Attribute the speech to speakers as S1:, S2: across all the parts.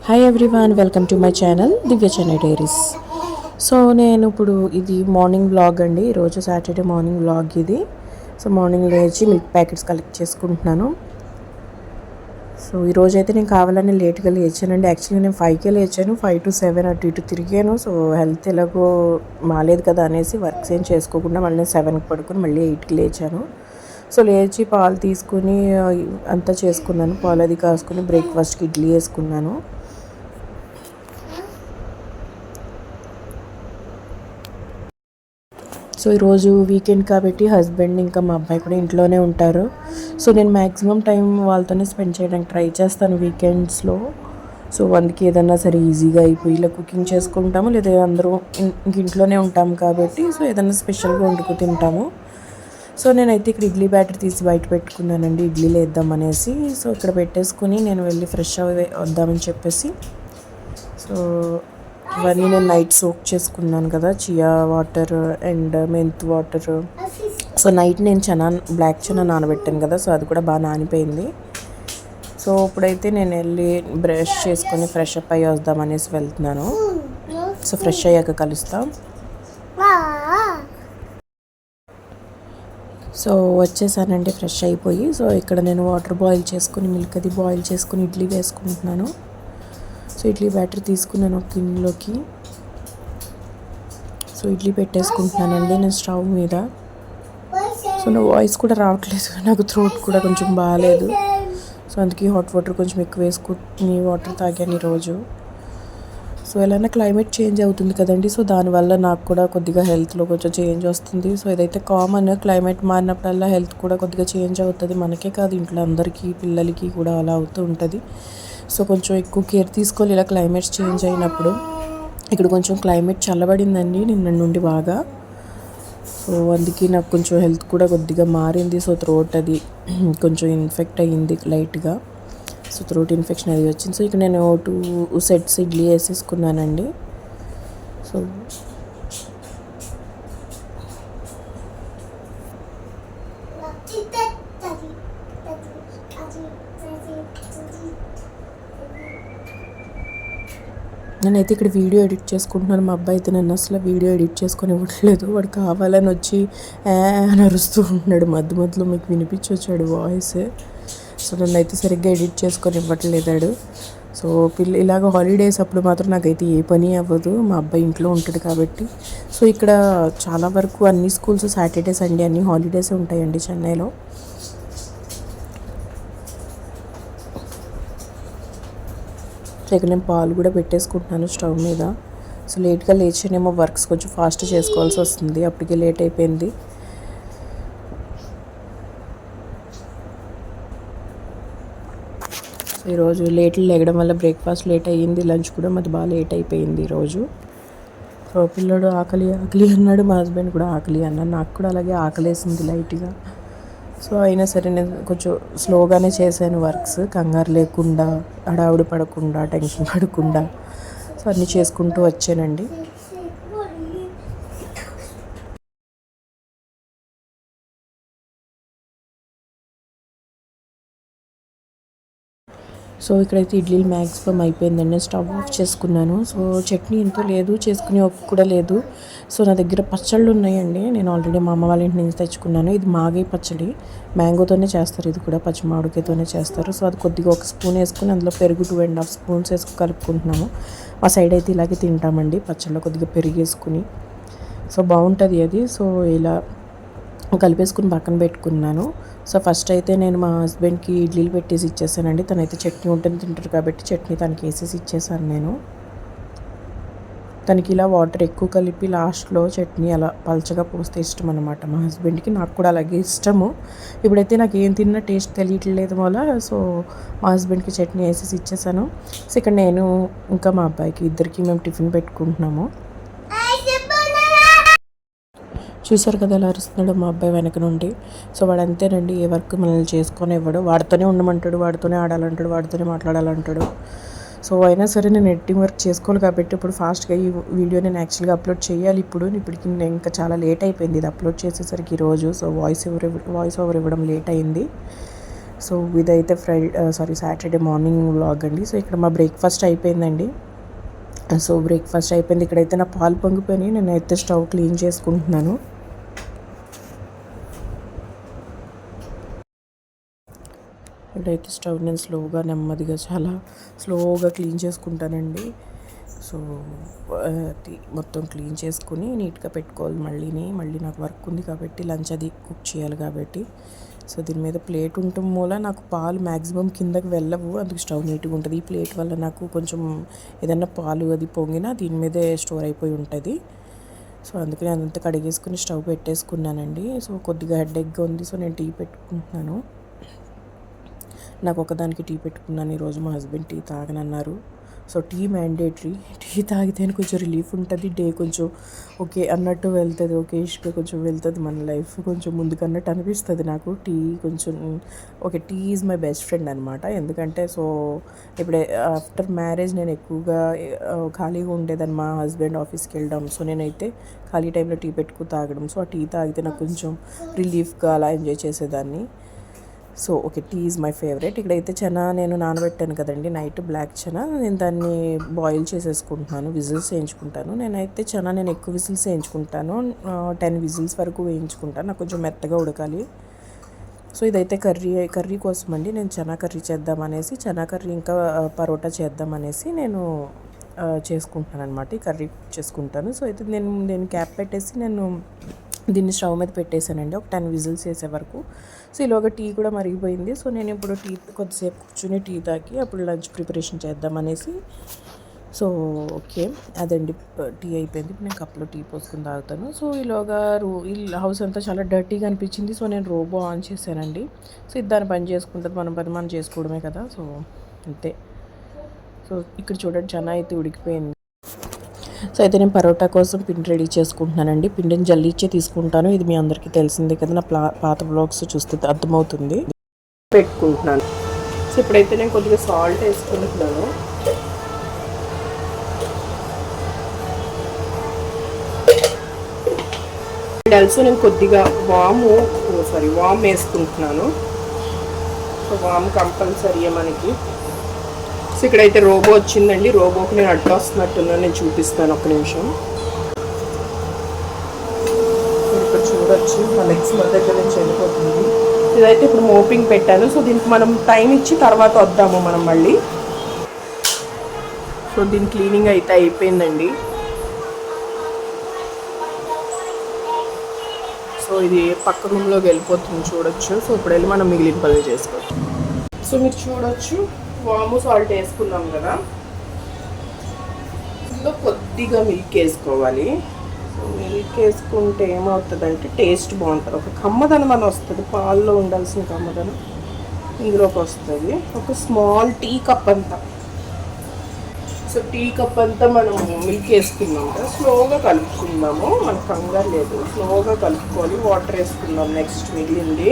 S1: Hi everyone, welcome to my channel Divya Chennai diaries. So నేను ఇప్పుడు ఇది మార్నింగ్ వ్లాగ్ అండి. ఈరోజు సాటర్డే మార్నింగ్ వ్లాగ్ ఇది. సో మార్నింగ్ లేచి మిల్క్ ప్యాకెట్స్ కలెక్ట్ చేసుకుంటున్నాను. సో ఈరోజు అయితే నేను కావాలని లేట్గా లేచానండి. యాక్చువల్లీ నేను 5కే లేచాను, 5 to 7 అటు ఇటు తిరిగాను. సో హెల్త్ ఎలాగో మాలేదు కదా అనేసి వర్క్స్ ఏం చేసుకోకుండా మళ్ళీ 7కి పడుకొని మళ్ళీ 8కి లేచాను. సో లేచి పాలు తీసుకుని అంతా చేసుకున్నాను. పాలు అది కాసుకుని బ్రేక్ఫాస్ట్కి ఇడ్లీ వేసుకున్నాను. సో ఈరోజు వీకెండ్ కాబట్టి హస్బెండ్ ఇంకా మా అబ్బాయి కూడా ఇంట్లోనే ఉంటారు. సో నేను మ్యాక్సిమం టైం వాళ్ళతోనే స్పెండ్ చేయడానికి ట్రై చేస్తాను వీకెండ్స్లో. సో అందుకే ఏదన్నా సరే ఈజీగా అయిపోయి ఇలా కుకింగ్ చేసుకుంటాము, లేదా అందరూ ఇంట్లోనే ఉంటాము కాబట్టి సో ఏదన్నా స్పెషల్గా వండుకు తింటాము. సో నేనైతే ఇక్కడ ఇడ్లీ బ్యాటర్ తీసి బయట పెట్టుకున్నానండి, ఇడ్లీలు వేద్దాం అనేసి. సో ఇక్కడ పెట్టేసుకుని నేను వెళ్ళి ఫ్రెష్ వద్దామని చెప్పేసి సో ఇవన్నీ నేను నైట్ సోక్ చేసుకున్నాను కదా, chia water and mint water. So night నేను బ్లాక్ చనా నానబెట్టాను కదా, సో అది కూడా బాగా నానిపోయింది. సో ఇప్పుడైతే నేను వెళ్ళి బ్రష్ చేసుకొని ఫ్రెష్ అప్ అయ్యి వద్దామనేసి వెళ్తున్నాను. సో ఫ్రెష్ అయ్యాక కలుస్తాం. సో వచ్చేసానండి ఫ్రెష్ అయిపోయి. సో ఇక్కడ నేను వాటర్ బాయిల్ చేసుకుని మిల్క్ అది బాయిల్ చేసుకుని ఇడ్లీ వేసుకుంటున్నాను. సో ఇడ్లీ బ్యాటర్ తీసుకున్నాను ఒక గిన్నెలోకి. సో ఇడ్లీ పెట్టేసుకుంటున్నానండి నేను స్టవ్ మీద. సో నా వాయిస్ కూడా రావట్లేదు, నాకు థ్రోట్ కూడా కొంచెం బాగాలేదు. సో అందుకే హాట్ వాటర్ కొంచెం ఎక్కువ వేసుకుని వాటర్ తాగాను ఈరోజు. సో ఎలాగైనా క్లైమేట్ చేంజ్ అవుతుంది కదండి, సో దానివల్ల నాకు కూడా కొద్దిగా హెల్త్లో కొంచెం చేంజ్ వస్తుంది. సో ఇదైతే కామన్, క్లైమేట్ మారినప్పుడల్లా హెల్త్ కూడా కొద్దిగా చేంజ్ అవుతుంది. మనకే కాదు, ఇంట్లో అందరికీ పిల్లలకి కూడా అలా అవుతూ ఉంటుంది. సో కొంచెం ఎక్కువ కేర్ తీసుకోవాలి ఇలా క్లైమేట్స్ చేంజ్ అయినప్పుడు. ఇక్కడ కొంచెం క్లైమేట్ చల్లబడిందండి నిన్న నుండి బాగా. సో అందుకే నాకు కొంచెం హెల్త్ కూడా కొద్దిగా మారింది. సో థ్రోట్ అది కొంచెం ఇన్ఫెక్ట్ అయ్యింది లైట్గా. సో థ్రోట్ ఇన్ఫెక్షన్ అది వచ్చింది. సో ఇక నేను 2 సెట్స్ ఇడ్లీ వేసేసుకున్నానండి. సో నేనైతే ఇక్కడ వీడియో ఎడిట్ చేసుకుంటున్నాను. మా అబ్బాయి అయితే నన్ను అసలు వీడియో ఎడిట్ చేసుకొని ఇవ్వట్లేదు. వాడు కావాలని వచ్చి అని అరుస్తూ ఉంటున్నాడు మధ్య మధ్యలో, మీకు వినిపించొచ్చాడు వాయిస్. సో నన్ను అయితే సరిగ్గా ఎడిట్ చేసుకొని ఇవ్వట్లేదాడు. సో ఇలాగ హాలిడేస్ అప్పుడు మాత్రం నాకైతే ఏ పని అవ్వదు, మా అబ్బాయి ఇంట్లో ఉంటాడు కాబట్టి. సో ఇక్కడ చాలా వరకు అన్ని స్కూల్స్ సాటర్డే సండే అన్ని హాలిడేస్ ఉంటాయండి చెన్నైలో. సో ఇక్కడ నేను పాలు కూడా పెట్టేసుకుంటున్నాను స్టవ్ మీద. సో లేట్గా లేచానేమో వర్క్స్ కొంచెం ఫాస్ట్ చేసుకోవాల్సి వస్తుంది, అప్పటికే లేట్ అయిపోయింది. సో ఈరోజు లేగడం వల్ల బ్రేక్ఫాస్ట్ లేట్ అయ్యింది, లంచ్ కూడా మాది బాగా లేట్ అయిపోయింది ఈరోజు. సో పిల్లడు ఆకలి ఆకలి అన్నాడు, మా హస్బెండ్ కూడా ఆకలి అన్నాడు. నాకు కూడా అలాగే ఆకలేసింది లైట్గా. సో అయినా సరే నేను కొంచెం స్లోగానే చేశాను వర్క్స్, కంగారు లేకుండా, హడావుడి పడకుండా, టెన్షన్ పడకుండా. సో అన్నీ చేసుకుంటూ వచ్చానండి. సో ఇక్కడైతే ఇడ్లీలు మ్యాక్సిమం అయిపోయిందండి, స్టవ్ ఆఫ్ చేసుకున్నాను. సో చట్నీ ఎంతో లేదు, చేసుకునే ఓపిక కూడా లేదు. సో నా దగ్గర పచ్చళ్ళు ఉన్నాయండి, నేను ఆల్రెడీ మా అమ్మ వాళ్ళ ఇంటి నుంచి తెచ్చుకున్నాను. ఇది మాగాయి పచ్చడి, మ్యాంగోతోనే చేస్తారు, ఇది కూడా పచ్చి మామిడికాయతోనే చేస్తారు. సో అది కొద్దిగా 1 స్పూన్ వేసుకుని అందులో పెరుగు 2.5 స్పూన్స్ వేసుకుని కలుపుకుంటున్నాము. మా సైడ్ అయితే ఇలాగే తింటామండి, పచ్చళ్ళు కొద్దిగా పెరుగు వేసుకుని. సో బాగుంటుంది అది. సో ఇలా కలిపేసుకుని పక్కన పెట్టుకున్నాను. సో ఫస్ట్ అయితే నేను మా హస్బెండ్కి ఇడ్లీలు పెట్టేసి ఇచ్చేసానండి. తనైతే చట్నీ ఉంటుంది తింటారు కాబట్టి చట్నీ తనకి వేసేసి ఇచ్చేసాను నేను. తనకి ఇలా వాటర్ ఎక్కువ కలిపి లాస్ట్లో చట్నీ అలా పలచగా పోస్తే ఇష్టం అనమాట మా హస్బెండ్కి. నాకు కూడా అలాగే ఇష్టము. ఇప్పుడైతే నాకు ఏం తిన్నా టేస్ట్ తెలియట్లేదు వల్ల సో మా హస్బెండ్కి చట్నీ వేసేసి ఇచ్చేసాను. సో ఇక్కడ నేను ఇంకా మా అబ్బాయికి ఇద్దరికి మేము టిఫిన్ పెట్టుకుంటున్నాము. చూసారు కదా ఎలా అరుస్తున్నాడు మా అబ్బాయి వెనక నుండి. సో వాడు అంతేనండి, ఏ వర్క్ మనల్ని చేసుకొని ఇవ్వడు, వాడితోనే ఉండమంటాడు, వాడితోనే ఆడాలంటాడు, వాడితోనే మాట్లాడాలంటాడు. సో అయినా సరే నేను ఎడిటింగ్ వర్క్ చేసుకోవాలి కాబట్టి ఇప్పుడు ఫాస్ట్గా ఈ వీడియో నేను యాక్చువల్గా అప్లోడ్ చేయాలి. ఇప్పటికి ఇంకా చాలా లేట్ అయిపోయింది ఇది అప్లోడ్ చేసేసరికి ఈరోజు. సో వాయిస్ ఓవర్ ఇవ్వడం లేట్ అయింది. సో ఇదైతే సాటర్డే మార్నింగ్ వ్లాగ్ అండి. సో ఇక్కడ మా బ్రేక్ఫాస్ట్ అయిపోయిందండి. సో బ్రేక్ఫాస్ట్ అయిపోయింది. ఇక్కడైతే నా పాలు పొంగిపోయినాయి. నేనైతే స్టవ్ క్లీన్ చేసుకుంటున్నాను. ఇక్కడైతే స్టవ్ నేను నెమ్మదిగా చాలా స్లోగా క్లీన్ చేసుకుంటానండి. సో మొత్తం క్లీన్ చేసుకుని నీట్గా పెట్టుకోవాలి. మళ్ళీ నాకు వర్క్ ఉంది కాబట్టి లంచ్ అది కుక్ చేయాలి కాబట్టి. సో దీని మీద ప్లేట్ ఉండటం మూల నాకు పాలు మ్యాక్సిమం కిందకి వెళ్ళవు, అందుకు స్టవ్ నీట్గా ఉంటుంది. ఈ ప్లేట్ వల్ల నాకు కొంచెం ఏదన్నా పాలు అది పొంగినా దీని మీదే స్టోర్ అయిపోయి ఉంటుంది. సో అందుకని అదంతా కడిగేసుకుని స్టవ్ పెట్టేసుకున్నానండి. సో కొద్దిగా హెడేక్గా ఉంది. సో నేను టీ పెట్టుకుంటున్నాను. నాకు ఒకదానికి టీ పెట్టుకున్నాను. ఈరోజు మా హస్బెండ్ టీ తాగనన్నారు. So tea mandatory. టీ తాగితేనే కొంచెం రిలీఫ్ ఉంటుంది. డే కొంచెం ఓకే అన్నట్టు వెళ్తుంది. ఓకేష్గా కొంచెం వెళ్తుంది మన లైఫ్. కొంచెం ముందుకన్నట్టు అనిపిస్తుంది నాకు. టీ కొంచెం tea is my best friend అనమాట. ఎందుకంటే సో ఇప్పుడే ఆఫ్టర్ మ్యారేజ్ నేను ఎక్కువగా ఖాళీగా ఉండేదాన్ని. మా హస్బెండ్ ఆఫీస్కి వెళ్ళడం. సో నేనైతే ఖాళీ టైంలో టీ పెట్టుకు తాగడం. సో ఆ టీ తాగితే నాకు కొంచెం రిలీఫ్గా అలా ఎంజాయ్ చేసేదాన్ని. So tea is my favourite. ఇక్కడైతే చెనా నేను నానబెట్టాను కదండి నైట్, బ్లాక్ చెనా. నేను దాన్ని బాయిల్ చేసేసుకుంటున్నాను, విజిల్స్ వేయించుకుంటాను. నేనైతే చెనా నేను ఎక్కువ విజిల్స్ వేయించుకుంటాను, 10 విజిల్స్ వరకు వేయించుకుంటాను. నాకు కొంచెం మెత్తగా ఉడకాలి. సో ఇదైతే కర్రీ కోసం అండి. నేను చెనా కర్రీ చేద్దామనేసి, చెనా కర్రీ ఇంకా పరోటా చేద్దామనేసి నేను చేసుకుంటాను అనమాట. ఈ కర్రీ చేసుకుంటాను. సో అయితే నేను క్యాప్ పెట్టేసి నేను దీన్ని స్టవ్ మీద పెట్టేశానండి ఒక 10 విజిల్స్ వేసే వరకు. సో ఈలోగా టీ కూడా మరిగిపోయింది. సో నేను ఇప్పుడు కొద్దిసేపు కూర్చుని టీ తాగి అప్పుడు లంచ్ ప్రిపరేషన్ చేద్దామనేసి. సో అదండి, టీ అయిపోయింది. నేను కప్లో టీ పోసుకుని తాగుతాను. సో ఈలోగా ఈ హౌస్ అంతా చాలా డర్టీగా అనిపించింది. సో నేను రోబో ఆన్ చేశానండి. సో ఇది దాని పని చేసుకుంటుంది, మన పని మనం చేసుకోవడమే కదా. సో అంతే. సో ఇక్కడ చూడండి చెనా అయితే ఉడికిపోయింది. సో అయితే నేను పరోటా కోసం పిండి రెడీ చేసుకుంటున్నానండి. పిండిని జల్లిచ్చే తీసుకుంటాను. ఇది మీ అందరికీ తెలిసిందే కదా, నా పాత బ్లాగ్స్ చూస్తే అర్థమవుతుంది. పెట్టుకుంటున్నాను. సో ఇప్పుడైతే నేను కొద్దిగా సాల్ట్ వేసుకుంటున్నాను. ఆల్సో నేను కొద్దిగా వామ్ వేసుకుంటున్నాను. సో వామ్ కంపల్సరీ మనకి. సో ఇక్కడైతే రోబో వచ్చిందండి. రోబోకి నేను అడ్డు వస్తున్నట్టున్నాను, నేను చూపిస్తాను ఒక్క నిమిషం. ఇక్కడ చూడొచ్చు మా లెగ్స్ మన దగ్గర నుంచి వెళ్ళిపోతుంది. ఇదైతే ఇప్పుడు మోపింగ్ పెట్టాను. సో దీనికి మనం టైం ఇచ్చి తర్వాత వద్దాము మనం మళ్ళీ. సో దీని క్లీనింగ్ అయితే అయిపోయిందండి. సో ఇది పక్క రూమ్లోకి వెళ్ళిపోతుంది చూడొచ్చు. సో ఇప్పుడు వెళ్ళి మనం మిగిలిన పనులు చేసుకోవచ్చు. సో మీరు చూడొచ్చు వాము సాల్ట్ వేసుకున్నాం కదా, ఇందులో కొద్దిగా మిల్క్ వేసుకోవాలి. సో మిల్క్ వేసుకుంటే ఏమవుతుందంటే టేస్ట్ బాగుంటుంది. ఒక కమ్మదనం అని వస్తుంది, పాల్లో ఉండాల్సిన కమ్మదనం ఇందులోకి వస్తుంది. ఒక స్మాల్ టీ కప్ అంతా. సో టీ కప్ అంతా మనం మిల్క్ వేసుకున్నాం కదా, స్లోగా కలుపుకుందాము. మనకు కంగారు లేదు, స్లోగా కలుపుకొని వాటర్ వేసుకుందాం నెక్స్ట్ మిగిలింది.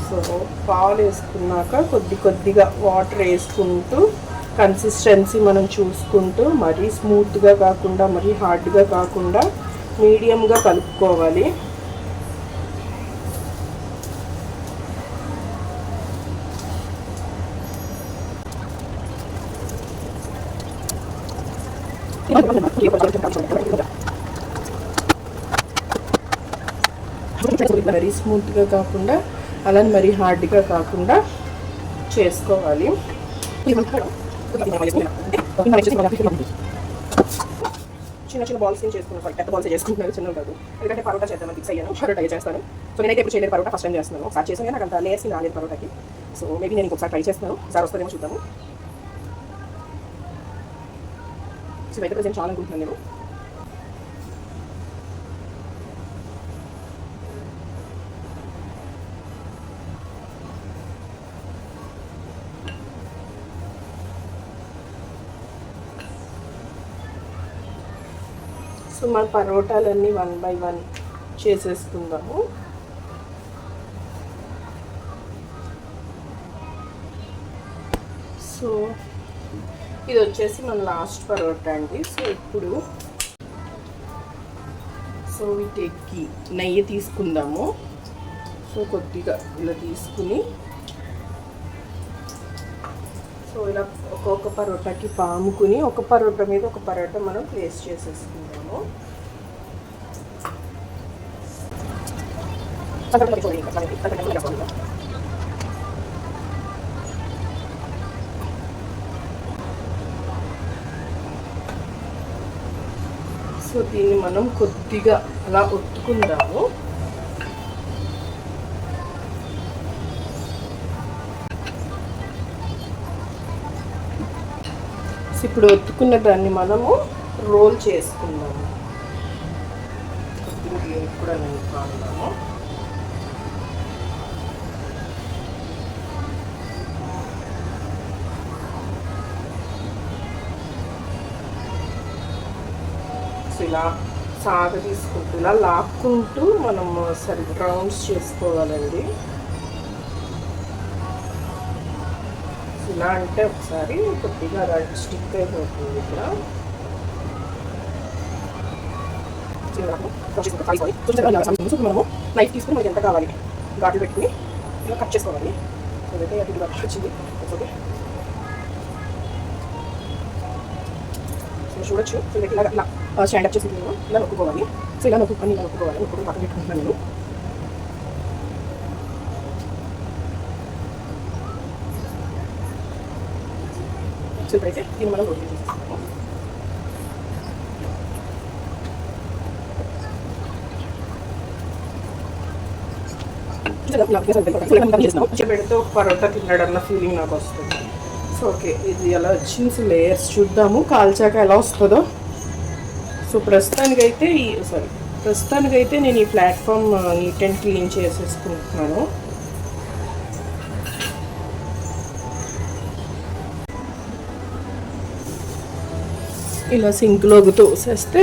S1: సో పాలు వేసుకున్నాక కొద్దిగా వాటర్ వేసుకుంటూ కన్సిస్టెన్సీ మనం చూసుకుంటూ, మరీ స్మూత్గా కాకుండా మరీ హార్డ్గా కాకుండా మీడియంగా కలుపుకోవాలి. మరీ స్మూత్గా కాకుండా అలానే మరీ హార్డ్గా కాకుండా చేసుకోవాలి. చిన్న బాల్స్ చేసుకున్నాను, పెద్ద బాల్స్ చేసుకుంటున్నాను, చిన్న కాదు. ఎందుకంటే పరోటా చేద్దామని ఫిక్స్ అయ్యాను. పరోటా చేస్తాను. సో నేనైతే ఇప్పుడు చేయలేదు పరోటా, ఫస్ట్ టైం చేస్తున్నాను. ఒకసారి చేసాను, నాకు అంత లేసి రాలేదు పరోటాకి. సో మేబీ నేను ఇంకొకసారి ట్రై చేస్తాను, ఒకసారి వస్తుందేమో చూద్దాము. సో అయితే ప్రజెంట్ చాలా అనుకుంటున్నాను నేను. సో మన పరోటాలన్నీ 1 by 1 చేసేసుకుందాము. సో ఇది వచ్చేసి మన లాస్ట్ పరోటా అండి. సో ఇప్పుడు వీటికి నెయ్యి తీసుకుందాము. సో కొద్దిగా ఇలా తీసుకుని సో ఇలా ఒక్కొక్క పరోటాకి పాముకుని ఒక పరోటా మీద ఒక పరోటా మనం ప్లేస్ చేసేసుకుందాము. సో దీన్ని మనం కొద్దిగా అలా ఒత్తుకుందాము. ఇప్పుడు ఒత్తుకున్న దాన్ని మనము రోల్ చేసుకుందాము. కొద్దిగా కూడా నేను కాందాము. ఇలా సాగ తీసుకుంటూ ఇలా లాక్కుంటూ మనం రౌండ్స్ చేసుకోవాలండి. ఇలా అంటే ఒకసారి కొద్దిగా స్టిక్ అయిపోతుంది. ఇక్కడ మనము నైఫ్ తీసుకుని మనకి ఎంత కావాలి ఘాట్లు పెట్టుకుని ఇలా కట్ చేసుకోవాలి. ఏదైతే అటు కట్ వచ్చింది ఓకే చూడొచ్చు. సో ఇలా ఇలా స్టాండప్ చేసి ఇలా నొక్కుకోవాలి. సో ఇలా నొక్కుని ఇలా నొక్కుకోవాలి. నొక్కుని పక్కన పెట్టుకుంటున్నాను నేను. సో ఇప్పుడైతే దీన్ని మనం రోటీ చేసేస్తాము. పెడితే ఒక పరోటా తిన్నాడన్న ఫీలింగ్ నాకు వస్తుంది. సో ఓకే ఇది ఎలా వచ్చింది లేయర్స్ చూద్దాము కాల్చాక ఎలా వస్తుందో. సో ప్రస్తుతానికైతే నేను ఈ ప్లాట్ఫామ్ నీట్ అండ్ క్లీన్ చేసేసుకుంటున్నాను. ఇలా సింక్లోకి తోసేస్తే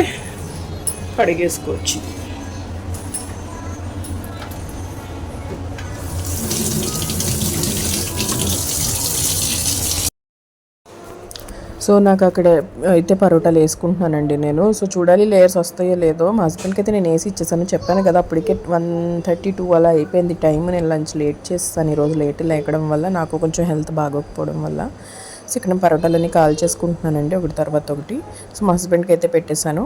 S1: కడిగేసుకోవచ్చు. సో నాకు అక్కడ అయితే పరోటాలు వేసుకుంటున్నానండి నేను. సో చూడాలి లేయర్స్ వస్తాయో లేదో. మా హస్బెండ్కి అయితే నేను వేసి ఇచ్చేసాను. చెప్పాను కదా అప్పటికే 1:32 అలా అయిపోయింది టైం. నేను లంచ్ లేట్ చేస్తాను ఈరోజు. లేట్ లేకడం వల్ల నాకు కొంచెం హెల్త్ బాగోకపోవడం వల్ల. సో ఇక్కడ పరోటాలన్నీ కాల్ చేసుకుంటున్నానండి ఒకటి తర్వాత ఒకటి. సో మా హస్బెండ్కి అయితే పెట్టేశాను,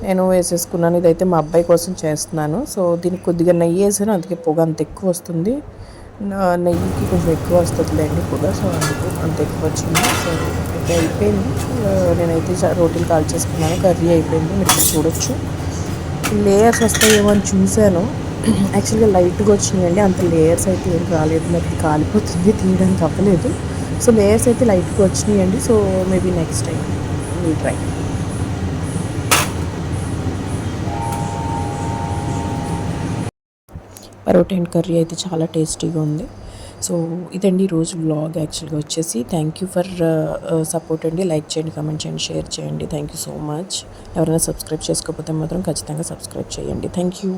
S1: నేను వేసేసుకున్నాను. ఇదైతే మా అబ్బాయి కోసం చేస్తున్నాను. సో దీనికి కొద్దిగా నెయ్యి వేసాను, అందుకే పొగ అంత ఎక్కువ వస్తుంది. నెయ్యికి కొంచెం ఎక్కువ వస్తుందిలేండి పొగ. సో అందుకు అంత ఎక్కువ వచ్చింది. సో అయితే అయిపోయింది. నేనైతే రోటీలు కాల్ చేసుకున్నాను. కర్రీ అయిపోయింది. మీరు ఇక్కడ చూడొచ్చు. లేయర్స్ వస్తాయేమో అని చూశాను. యాక్చువల్గా లైట్గా వచ్చినాయండి, అంత లేయర్స్ అయితే ఏం రాలేదు. నాకు కాలిపోతుంది, తీయడానికి అవ్వలేదు. సో లేయర్స్ అయితే లైట్గా వచ్చినాయండి. So maybe next time will try. Parotta and curry అయితే చాలా టేస్టీగా ఉంది. సో ఇదండి ఈరోజు వ్లాగ్. యాక్చువల్గా వచ్చేసి థ్యాంక్ యూ ఫర్ సపోర్ట్ అండి. లైక్ చేయండి, కామెంట్ చేయండి, షేర్ చేయండి. Thank you so much. ఎవరైనా సబ్స్క్రైబ్ చేసుకోకపోతే మాత్రం ఖచ్చితంగా సబ్స్క్రైబ్ చేయండి. Thank you.